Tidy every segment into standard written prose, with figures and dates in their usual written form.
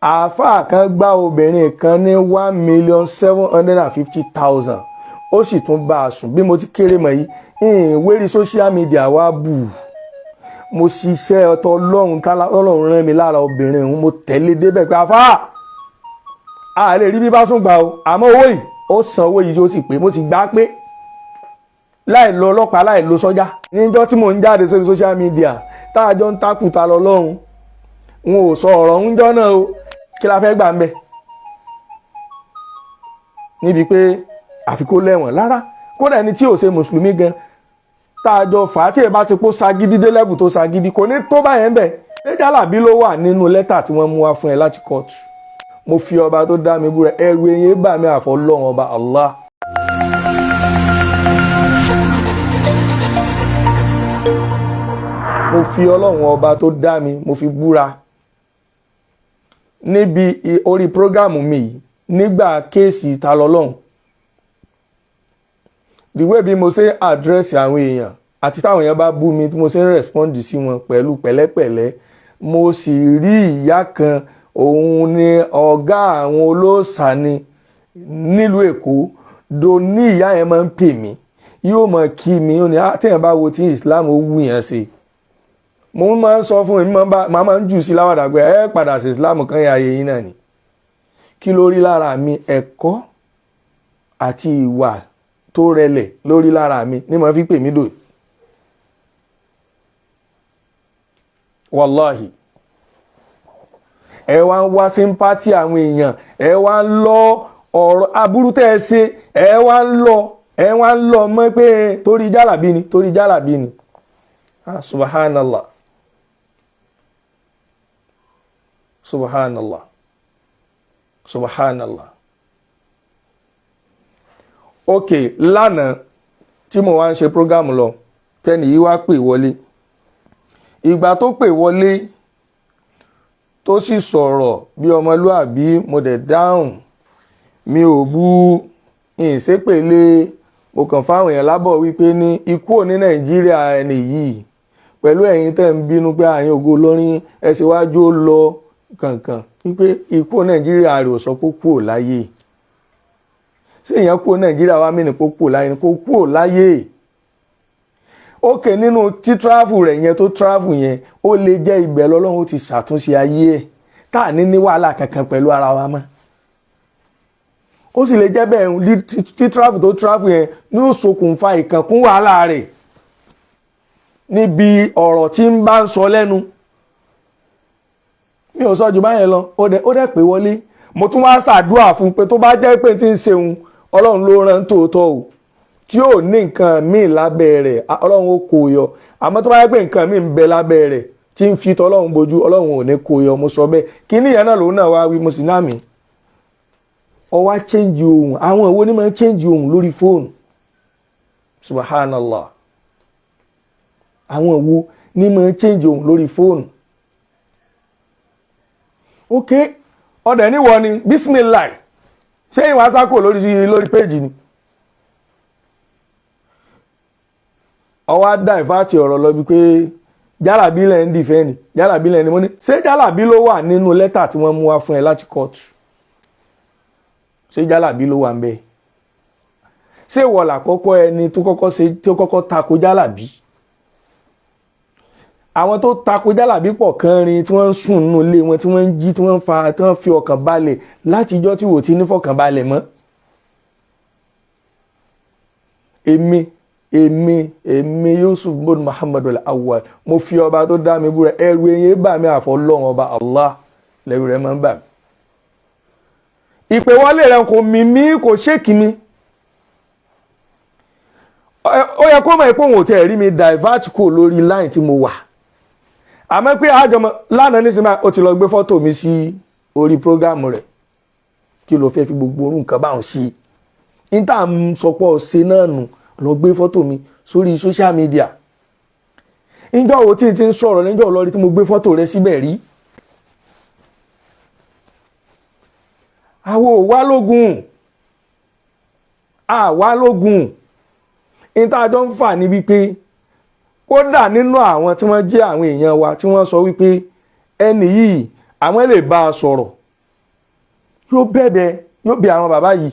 àáfàá kan gbá obìnrin kan ní 1,750,000 ó sì tún bá a sùn bí mo ti kéré mọ̀ yìí ìwérí social media wá bù mo ṣiṣẹ́ ọ̀tọ̀ ọlọ́run rán mi lára obìnrin òun mo tẹ̀lé débẹ̀ pé àáfàá a lè rí bí bá sùn gbà o àmọ́ owó yìí ó san owó yìí ó sì pé mo sì gbà pé láì lo ọlọ́pàá láì lo sọ́jà níjọ́ tí mò ń jáde sórí social media táàjọ ń takùtà lọ lọ́hùn wọn ò sọ ọ̀rọ̀ ń jọ́ náà o kí la fẹ́ gbà ń bẹ̀ níbi pé àfikún lẹ́wọ̀n lára kódà ẹni tí ò ṣe mùsùlùmí gan táàjọ fà á tí ẹ bá ti pọ́ sagídí dé lẹ́bù tó sagídí kò ní tó báyẹn bẹ̀ ṣé jálàbí ló wà nínú lẹ́tà tí wọ́n mú wá fún ẹ láti kóòtù mo fi ọba tó dá mi búra ẹrù eyín bà mí àfọlọ́run ọba Allah. mo fi ọlọ́run ọba tó dá mi mo fi búra níbi orí prógámù mi yìí nígbà kéèsì ta lọ́lọ́run ìwé bí mo ṣe àdírẹ́sì àwọn èèyàn àti táwọn èèyàn bá bú mi tí mo ṣe ń rẹ́spọ́ndì sí wọn pẹ̀lú pẹ̀lẹ́pẹ̀lẹ́ mo sì rí ìyá kan òun ni ọ̀gá àwọn olóòṣà ni nílùú Èkó do ní ìyá yẹn máa ń pè mí yóò mọ̀ kí mi ó ní àtẹ̀yìn bá wo tí Islam ó wù yẹn ṣe mo máa ń sọ fún mi máa ń jù sí láwàdà pé ẹ padà sí Islam kan yà ayé yín náà ni kí ló rí lára mi ẹ̀kọ́ àti ìwà tó rẹlẹ̀ lórí lára mi ní mo fi pè mí dò wàláhì ẹ wá ń wá sympathy àwọn èèyàn ẹ wá ń lọ ọ̀rọ̀ aburú tẹ́ ẹ ṣe ẹ wá ń lọ mọ́ pé torí jálàbí ni subhanallah ok lánàá tí mo wá ń ṣe prógámù lọ tẹ́nì yìí wá pè wọlé ìgbà tó pè wọlé tó sì sọ̀rọ̀ bí ọmọlúàbí mo dẹ̀ dáhùn mi ò bú ìṣépèlé mo kàn fáwọn èèyàn lábọ̀ wípé ní ikú ò ní Nàìjíríà ẹni yìí pẹ̀lú ẹ̀yin tẹ́ ń bínú pé àyìn ògo lórin ẹsẹ̀ wájú ó lọ kankan wípé ikú Nàìjíríà rẹ̀ ò sọ pé kú ò láyé ṣé èèyàn kú Nàìjíríà wá mí ní kó kú ò láyé kó kú ò láyé ókè nínú tí tráfù rẹ̀ yẹn tó tráfù yẹn ó lè jẹ́ ibẹ̀ lọ́lọ́run ó ti ṣàtúnṣe ayé ẹ̀ tá à ní wàhálà kankan pẹ̀lú ara wa mọ́ ó sì lè jẹ́ bẹ́ẹ̀ tí tráfù tó tráfù yẹn ní ó ṣokùnfà ìkànkún wàhálà rẹ̀ níbi ọ̀rọ̀ tí ń bá ń sọ lẹ́nu mi ò sọ jù báyẹn lọ ó dẹ̀ pé wọlé mo tún wá ṣàdúrà fún pé tó bá jẹ́ pé tí ń ṣeun ọlọ́run ló rán tòótọ́ o tí ò ní nǹkan míì lábẹ́ rẹ̀ ọlọ́run ó kó yọ àmọ́ tó bá jẹ́ pé nǹkan míì ń bẹ lábẹ́ rẹ̀ tí ń fi tọ́lọ́run bojú ọlọ́run ò ní kó yọ mo sọ bẹ́ẹ̀ kí níyẹn náà lòun náà wá wí mo sì náà mi ọ wá change ohun àwọn ìwọ ní máa change ohun lórí fóònù subhanallah àwọn ìwọ ní máa change ohun lórí fóònù ok ọ̀dẹ̀ níwọ ni bismillah ṣé ìwà sákò lórí péjì ni ọwá dá ìfàtí ọ̀rọ̀ lọ bí pé jálàbí lẹ́ ń dìfẹ́ǹdì jálàbí lẹ́ ni mo ní ṣé jálàbí ló wà nínú lẹ́tà tí wọ́n mú wá fún ẹ láti kóòtù ṣé jálàbí ló wà ń bẹ ṣé ìwọ làkọ́kọ́ ẹni tó kọ́kọ́ tako jálàbí àwọn tó tako jálàbí pọ̀ kan rin tí wọ́n ń sùn nínú ilé wọn tí wọ́n ń jí tí wọ́n fi ọkàn balẹ̀ láti ijọ́ tí wò tí ní fọkàn balẹ̀ mọ́ èmi Yusuf bin Muhammad al-Awwal mo fi ọba tó dá mi búra ẹrù eyín bà mí àfọlọ́run ọba Allah lẹ́rù rẹ̀ máa ń bà mí ìpè wọlé rẹ̀ kò mímí kò ṣéèkì mi ó yẹ kó mọ̀ pé òun ò tẹ̀ rí mi divert kò lórí line tí mo wà àmọ́ pé àjọmọ̀ lánàá nísìnyí ó ti lọ gbé fọ́tò mi sí orí prógámù rẹ̀ kí ló fẹ́ fi gbogbo orú nǹkan báwọn sí i níta sọpọ̀ ṣe náà nù lọ gbé fọ́tò mi sórí social media níjọ́ wo tí n ti ń sọ̀rọ̀ níjọ́ olórí tí mo gbé fọ́tò rẹ̀ síbẹ̀ rí àwa ò wá lógun ìtajọ́ ń fà ní wípé kódà nínú àwọn tí wọ́n jẹ́ àwọn èèyàn wa tí wọ́n sọ wípé ẹni yìí àwọn lè bá a sọ̀rọ̀ yóò bẹ̀ àwọn bàbá yìí.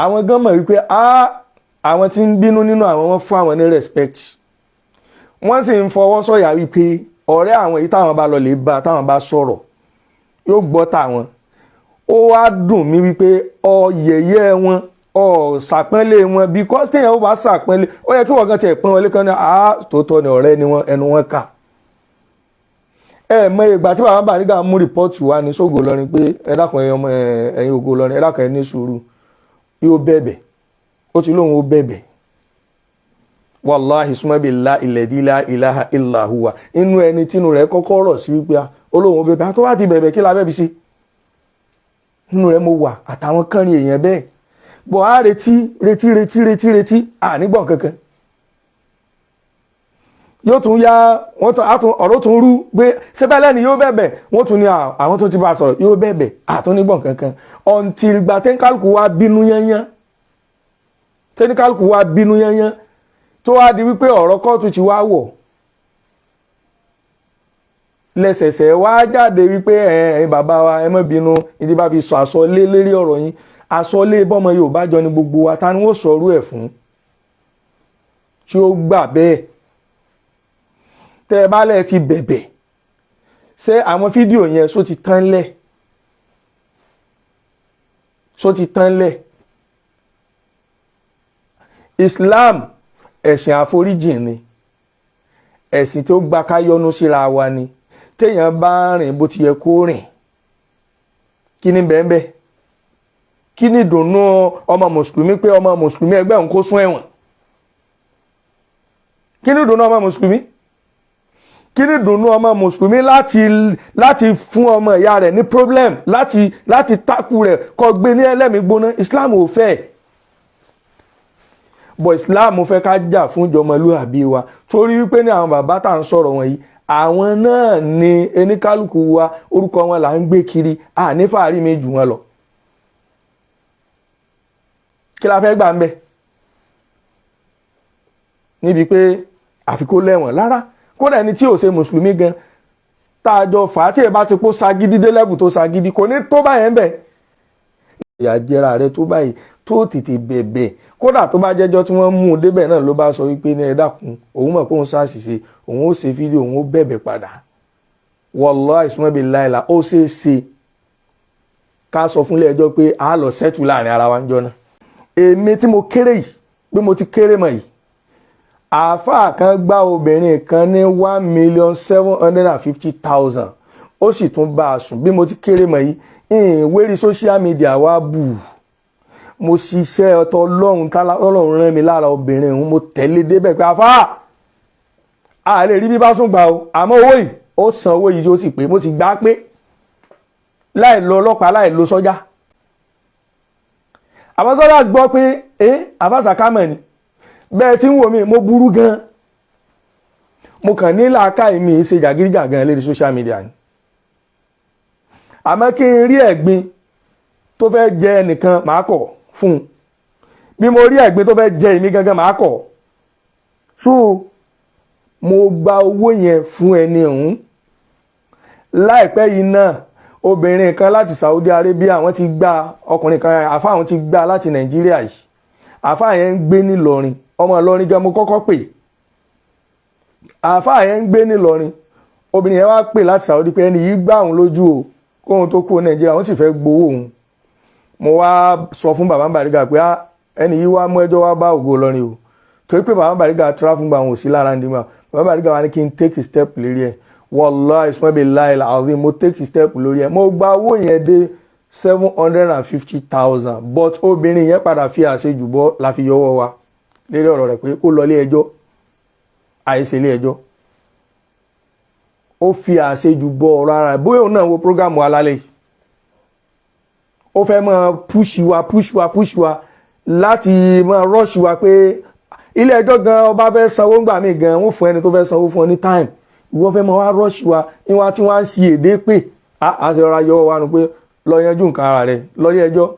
Àwọn gan mọ̀ wípé àwọn tí ń bínú nínú àwọn wọn fún àwọn ní respect. Wọ́n sì ń fọwọ́ sọ̀yà wípé ọ̀rẹ́ àwọn èyí táwọn bá lọ lè bá táwọn bá sọ̀rọ̀ yóò gbọ́ tàwọn. Ó wá dùn mí wípé yẹ̀yẹ́ wọn ṣàpọ́nlé wọn, because téèyàn ó bá ṣàpọ́nlé ó yẹ kí wọ́n gan tiẹ̀ pọ́n wọlé kan ní tòótọ́ ni ọ̀rẹ́ ni wọ́n, ẹnu wọn kà. Mọ ìgbà tí bàbá Bariga mú rìpọ́ọ̀tù wá ní Sógo Ìlọrin pé ẹ dákun ẹ̀yin Ògo Ìlọrin ẹ dákun ẹ ní sùúrù, yóò bẹ̀bẹ̀, ó ti lóun ó bẹ̀bẹ̀. Wallahi summa billahi alladhi la ilaha illa huwa, inú ẹni tínú rẹ̀ kọ́kọ́ rọ̀ sí wípé olóhùn ó bẹ̀bẹ̀, tó bá ti bẹ̀bẹ̀ kí la bẹ́ẹ̀ fi ṣe. Nínú rẹ̀ mo wà àtàwọn kánrin èèyàn bẹ́ẹ̀ bọ̀ á retí nígbọ̀n kankan. Yóò tún yá ọ̀rọ̀ tún rú pé sẹ́bẹ̀lẹ́ ni yóò bẹ̀bẹ̀, wọ́n tún ní àwọn tó ti bá sọ̀rọ̀ yóò bẹ̀bẹ̀ nígbọ̀n kankan. Until ìgbà tẹ́ńkálùkù wá bínú yányán tó wá di wípé ọ̀rọ̀ kóòtù ti wá wọ̀ lẹ́sẹ̀sẹ̀ wá jáde wípé ẹ̀yin bàbá wa ẹ má bínú, ìdí bá fi sọ àsọlé lérí ọ̀rọ̀ yín, àsọlé bọ́mọ Yorùbá jọ ni gbogbo wa, ta ni wọ́n sọ̀rọ̀ ẹ̀ fún tí ó gbà bẹ́ẹ̀. Tẹ́ ẹ bá lẹ̀ ti bẹ̀bẹ̀, ṣé àwọn fídíò yẹn só ti tán lẹ̀? Islam ẹ̀sìn àforíjìn ni, ẹ̀sìn tó gba ká yọ́nú síra wa ni. Téèyàn bá rìn bó ti yẹ kó rìn, kí ni bẹ́ẹ̀? Kí ni ìdùnnú ọmọ mùsùlùmí pé ọmọ mùsùlùmí ẹgbẹ́ òun kó sún ẹ̀wọ̀n? Kí ni ìdùnnú ọmọ mùsùlùmí? Kí ni ìdùnnú ọmọ mùsùlùmí láti fún ọmọ ìyá rẹ̀ ní problem, láti tákù rẹ̀ kó gbé ní ẹlẹ́mìí gbóná? Islam ò fẹ́. But Islam fẹ́ ká jà fún ìjọmọlúàbí wa, torí wípé ní àwọn bàbá tá à ń sọ̀rọ̀ wọ̀nyí, àwọn náà ni eníkálùkù wa orúkọ wọn là ń gbé kiri, ní fàárí mi jù wọn lọ. Kí la fẹ́ gbà ń bẹ̀? Níbi pé àfikó lẹ́wọ̀n lára, kódà ẹni tí ò ṣe mùsùlùmí gan tààjọ fàátì ẹ̀ bá ti pó sagídí dé lẹ́bù tó sagídí kò ní tó báyẹn bẹ̀. Ìyà jẹra rẹ tó báyìí tó tètè bẹ̀bẹ̀, kódà tó bá jẹ́jọ́ tí wọ́n mú un débẹ̀ náà ló bá sọ wípé ní ẹ dákun òun mọ̀ pé òun ṣàṣìṣe, òun ó ṣe fídíò, òun ó bẹ̀bẹ̀ padà. Wallahi summa billahi ó ṣeé ṣe ká sọ fúnlé ẹjọ́ pé a lọ sẹ́tù láàrin ara wa ń jọ náà. Èmi tí mo kéré yìí, pé mo ti kéré mọ̀ yìí, àáfàá kan gbá obìnrin kan ní 1,750,000 ó sì tún bá a sùn. Bí mo ti kéré mọ̀ yìí, ìwérí social media wa bù. Mo ṣiṣẹ́ ọ̀tọ̀ Ọlọ́run rán mi lára obìnrin òun, mo tẹ̀lé débẹ̀ pé àfáà a lè rí bí bá sùn gbà o, àmọ́ owó yìí ó san owó yìí ó sì pé mo sì gbà pé láì lo ọlọ́pàá láì lo sọ́jà. Àmọ́ sọ́jà gbọ́ pé àfàṣàkámọ̀ ni bẹ́ẹ̀ tí ń wò mí mo burú gan, mo kàn ní làákàyè mi ṣe jàgídíjàgan lórí social media ni. Àmọ́ kí n rí ẹ̀gbin tó fẹ́ jẹ ẹnìkan màá kọ̀ fún un, bí mo rí ẹ̀gbin tó fẹ́ jẹ èmi gangan màá kọ̀. So mo gba owó yẹn fún ẹni ọ̀hún. Láìpẹ́ yìí náà obìnrin kan láti Saudi Arabia wọ́n ti gba ọkùnrin kan, àfáà wọn ti gba láti Nàìjíríà yìí. Àfáà yẹn ń gbé ní Ìlọrin, ọmọ Ìlọrin gan mo kọ́kọ́ pè. Àfáà yẹn ń gbé ní Ìlọrin, obìnrin yẹn wá pè láti Saudi pé ẹni yìí gbá òun lójú o, kóhun tó kú Nàìjíríà wọ́n sì fẹ́ gbowó òun. Mo wá sọ fún bàbá Bariga pé ẹni yìí wá mú ẹjọ́ wá bá Ògo Ìlọrin o, torí pé bàbá Bariga tura fún gbàwọn òsì lára ndí ma. Bàbá Bariga wá ní kí n take a step lérí ẹ̀. Wallahi summa billahi alazim mo take a step lórí ẹ̀. Mo gba owó yẹn dé 750,000, but obìnrin yẹn padà fi àṣejù bọ́ la fi yọwọ́ wa lérí ọ̀rọ̀ rẹ̀ pé kó lọ ilé ẹjọ́, àìsè ilé ẹjọ́. Ó fi àṣejù bọ́ ọ̀rọ̀ ara rẹ̀, bóyá òun náà wo program wa lálẹ́ yìí. Ó fẹ́ máa push wa láti máa rush wa pé ilé ẹjọ́ gan ọba fẹ́ sanwó ńgbà mí gan wọ́n fún ẹni tó fẹ́ sanwó fún ọ ní time. Ìwọ fẹ́ máa wá rush wa níwá tí wọ́n á sí èdè pé a ṣe rọra yọ wa nù pé lọ yanjú nǹkan ara rẹ̀ lórí ẹjọ́.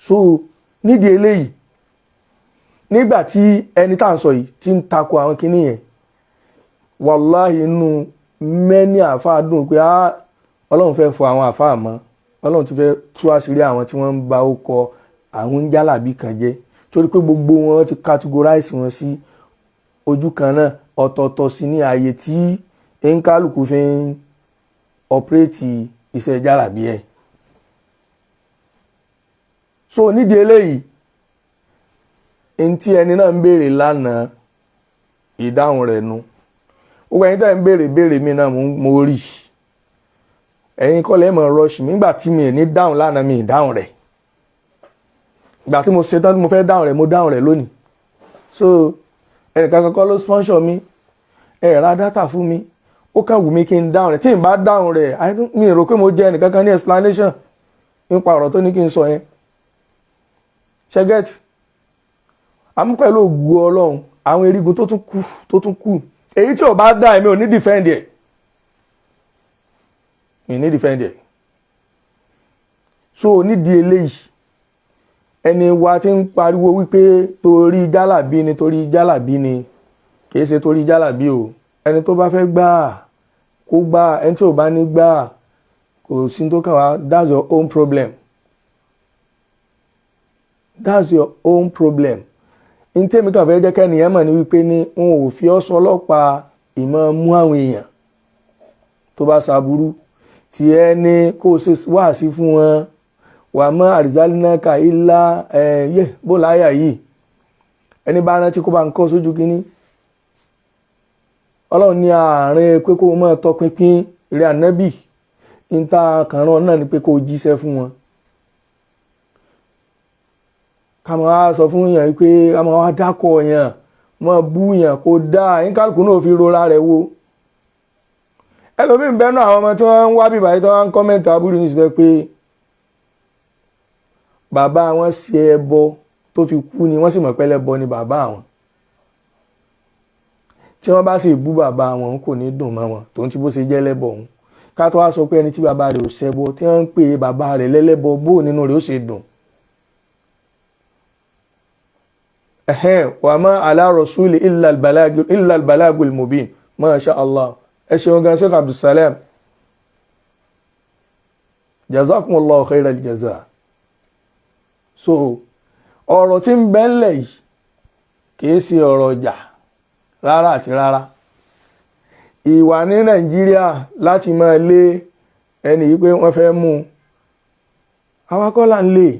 So nídìí eléyìí, nígbà tí ẹni tá à ń sọ yìí ti ń takò àwọn kinní yẹn, wàláhì inú mẹ́ni àáfàá dùn pé ọlọ́run fẹ́ fọ àwọn àáfàá mọ́, ọlọ́run ti fẹ́ tú àṣírí àwọn tí wọ́n ń ba ọkọ̀ àwọn jálàbí kan jẹ́, torí pé gbogbo wọn ti categorize wọn sí ojú kan náà, ọ̀tọ̀ọ̀tọ̀ sí ní ààyè tí ẹnkálùkù fi ń ọ̀pẹ́rẹ́tì iṣẹ́ jálàbí ẹ̀. So nídìí eléyìí n tí ẹni náà ń béèrè lánàá ìdáhùn rẹ̀ nu. Gbogbo ẹ̀yin tẹ́ ń béèrè mi náà mo rí, ẹ̀yin kọ́ lẹ́ mọ̀ rush mi nígbà tí mi ní dáhùn lánàá, mi ìdáhùn rẹ̀. Ìgbà tí mo ṣetán tí mo fẹ́ dáhùn rẹ̀, mo dáhùn rẹ̀ lónìí. So ẹnìkan kankan ló sponsor mi, ẹ ra dátà fún mi, ó kàn wù mí kí n dáhùn rẹ̀. Tí n bá dáhùn rẹ̀, mi rò pé mo jẹ́ ẹnìkan kan ní explanation nípa ọ̀rọ̀ tó ní kí n sọ yẹn. Ṣẹ́gẹ́tì àmú pẹ̀lú ògùn ọlọ́run àwọn erigun tó tún kù èyí tí ò bá dá èmi ò ní defend ẹ̀, mi ní defend ẹ̀. So nídìí eléyìí ẹni wa ti ń pariwo wípé torí jálàbí ni kìí ṣe torí jálàbí o. Ẹni tó bá fẹ́ gbà kó gbà, ẹni tí ò bá ní gbà kò sí tó kàn wá. That's your own problem. That's your own problem. Ní tèmi kàn fẹ́ jẹ́ kẹ́niyàn mọ̀ ní wípé ní wọn ò fi ọ́ sọ ọlọ́pàá ìmọ̀ mú àwọn èèyàn tó bá ṣàbúrú tí ẹni kó ṣe wá sí fún wọn wà mọ́ àrìsálínáka ilá bó láyà yìí. Ẹni bá rántí kó bá ń kọ́ sójú kínní. Ọlọ́run ní àárín pé kó mọ́ tọpinpin rẹ̀ ànábì níta kànrán náà ni pé kó jíṣẹ́ fún wọn. Ká máa sọ fún yàn pé ká máa dákọ̀ yàn mọ́ bú yàn kó dáa yín kálukú náà fi rora rẹ̀ wo. Ẹlòmíín bẹ́ẹ̀ náà àwọn ọmọ tí wọ́n ń wá bíbá yìí tí wọ́n ń kọ́mẹ̀ntì aburú ní ìṣẹ́ pé bàbá wọn ṣe ẹbọ tó fi kú ni wọ́n sì mọ̀ pé ẹlẹ́bọ ni bàbá wọn. Tí wọ́n bá sì bú bàbá wọn kò ní dùn mọ́ wọn tó ń tí bó ṣe jẹ́ lẹ́bọ òun. Ká tó wá sọ pé ẹni tí bàbá rẹ̀ ò ṣẹbọ tí wọ́n ń pè bàbá rẹ̀ lẹ́lẹ́bọ bó nínú rẹ̀ ó ṣe dùn. Wa ma ala rasuli illa al-balagul mubin. Masha Allah. Ẹ ṣeun gan Sheikh Abdulsalam. Jazakumullahu khairal jaza. So ọ̀rọ̀ tí ń bẹ ńlẹ̀ yìí kìí ṣe ọ̀rọ̀ ọjà rárá àti rárá. Ìwà ní Nàìjíríà láti máa lé ẹni yìí pé wọ́n fẹ́ mú awakọ́lá ń lè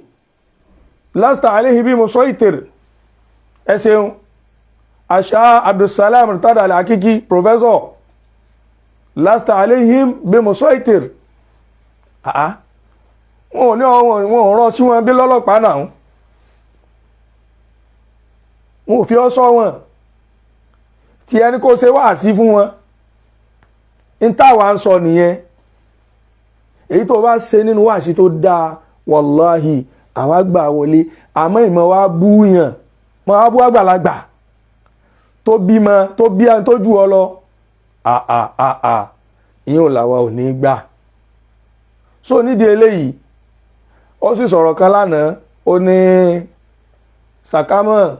lasta alayhi bi musaitir. Ẹ ṣeun Asha Abdulsalam Murtada Al-Hakiki professor lasta alayhim bi musaitir. Wọn ò ní wọn rán sí wọn bí lọ́lọ́pàá náà, wọn ò fi ọ́ sọ wọn tí ẹni kó ṣe wá sí fún wọn. In táwa ń sọ nìyẹn. Èyí tó bá ṣe nínú wáàsí tó dáa wallahi àwa gbà wọlé, àmọ́ ìmọ̀ wa búyàn mọ́ abú àgbàlagbà tó bímọ tó bí ẹni tó jù ọ lọ ìyẹn ò làwa ò ní gbà. So nídìí eléyìí ó sì sọ̀rọ̀ kan lánàá, ó ní sàkámọ̀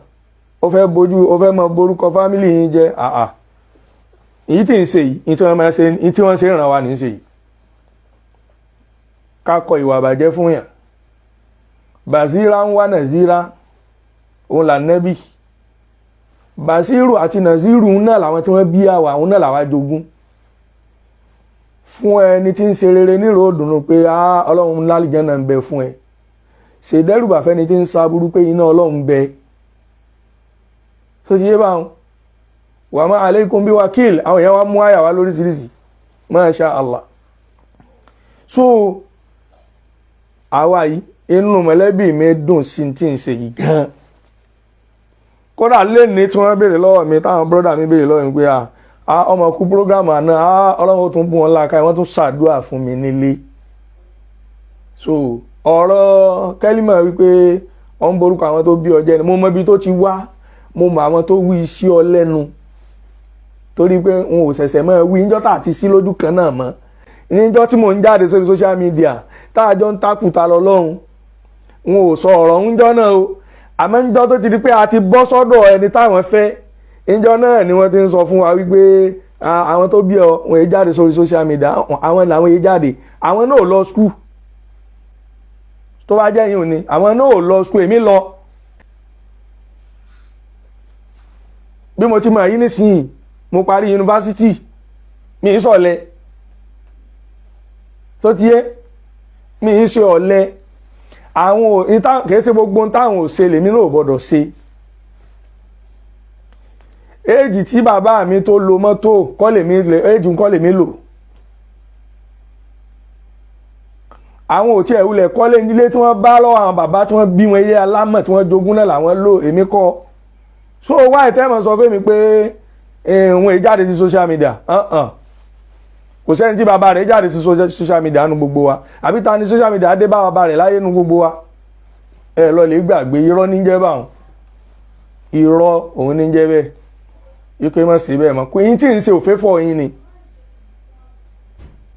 ó fẹ́ mọ borúkọ fámílì yín jẹ́ èyí tí ń ṣe yìí ní tí wọ́n ṣe ràn wá ní ṣe yìí. Ká kọ ìwà àbàjẹ́ fún yàn. Bàzírà ń wá Nàzírà òun là nẹ́bì. Bàṣírù àti Nàzírù náà làwọn tí wọ́n bí àwa, òun náà làwa jogún. Fún ẹni tí ń ṣe rere nírò òdùnnú pé Ọlọ́run lálìjẹ́nà ń bẹ fún ẹ. Ṣe dẹ́rùbà fẹ́ni tí ń sáburú pé iná Ọlọ́run bẹ. So ti yé báwọn. Wa ma alaykum bí wakil, àwọn èèyàn wá mú àyà wá lóríṣiríṣi. Masha Allah. So àwa yìí inú mọ̀lẹ́bí mi dùn sí tí ń ṣe yìí gan. Kódà lẹ́ni tí wọ́n béèrè lọ́wọ́ mi táwọn brọ́dà mi béèrè lọ́wọ́ mi pé ọmọ kú prógámù àná Ọlọ́run tún bù wọn láàká wọ́n tún ṣàdúrà fún mi nílé. So ọ̀rọ̀ kẹ́límà wípé wọ́n ń borúkọ àwọn tó bí ọjẹ́ ni mo mọ ibi tó ti wá, mo mọ àwọn tó wí sí ọ lẹ́nu torí pé wọn ò ṣẹ̀ṣẹ̀ mọ́ wí níjọ́ tá àti sí lójú kan náà mọ́. Níjọ́ tí mò ń jáde sórí social media táàjọ ń takùtà lọ́lọ́run wọn ò sọ ọ̀rọ̀ ńjọ́ náà o, àmọ́ ńjọ́ tó ti di pé a ti bọ́ sọ́dọ̀ ẹni táwọn fẹ́ ńjọ́ náà ni wọ́n ti ń sọ fún wa wípé àwọn tó bí ọ wọn yé jáde sórí social media àwọn làwọn yé jáde àwọn náà ò lọ school tó bá jẹ́ yín ò ní àwọn náà ò lọ school èmi lọ bí mo ti mọ̀ yín nísìnyí mo parí yunifásitì mi ń sọ̀lẹ̀ tó ti yé mi ń ṣe ọ̀lẹ àwọn kìí ṣe gbogbo táwọn ò ṣe lèmi náà ò gbọdọ̀ ṣe éèjì tí bàbá mi tó lo mọ́tò éèjì ń kọ́ lèmi lò àwọn ò tí ẹ̀ wulẹ̀ kọ́lé nílé tí wọ́n bá lọ́wọ́ àwọn bàbá tí wọ́n bí wọn ilé alámọ̀ tí wọ́n jogún náà làwọn lò èmi kọ́ so wá ìtẹ́mọ̀ sọ fún mi pé òun èjáde sí social media kò sẹ́ni tí bàbá rẹ̀ jáde sí social media nu gbogbo wa àbí ta ni social media dé bá bàbá rẹ̀ láyé nu gbogbo wa ẹ lọ lè gbàgbé irọ́ ní jẹ́ báwọn irọ́ òun ní jẹ́ bẹ́ẹ̀ ikú mọ̀ sí bẹ́ẹ̀ mọ́ kò yín tí ń ṣe òfé fọ́ yín ni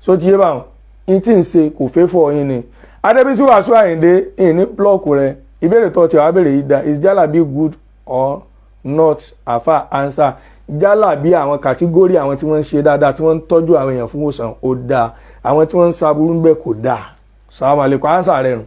so ti yé báwọn yín tí ń ṣe kò fẹ́ fọ́ yín ni Adébísí Wàsíù Àyìndé ìní blọọkù rẹ ìbéèrè tó ti wá béèrè yìí dá is jalabi good or not afa answer jálàbí àwọn kàtígórì àwọn tí wọ́n ń ṣe dáadáa tí wọ́n ń tọ́jú àwọn èèyàn fún ìwòsàn ó dáa àwọn tí wọ́n ń ṣaburú ń bẹ kò dáa. Assalamu alaikum answer rẹ̀ nù.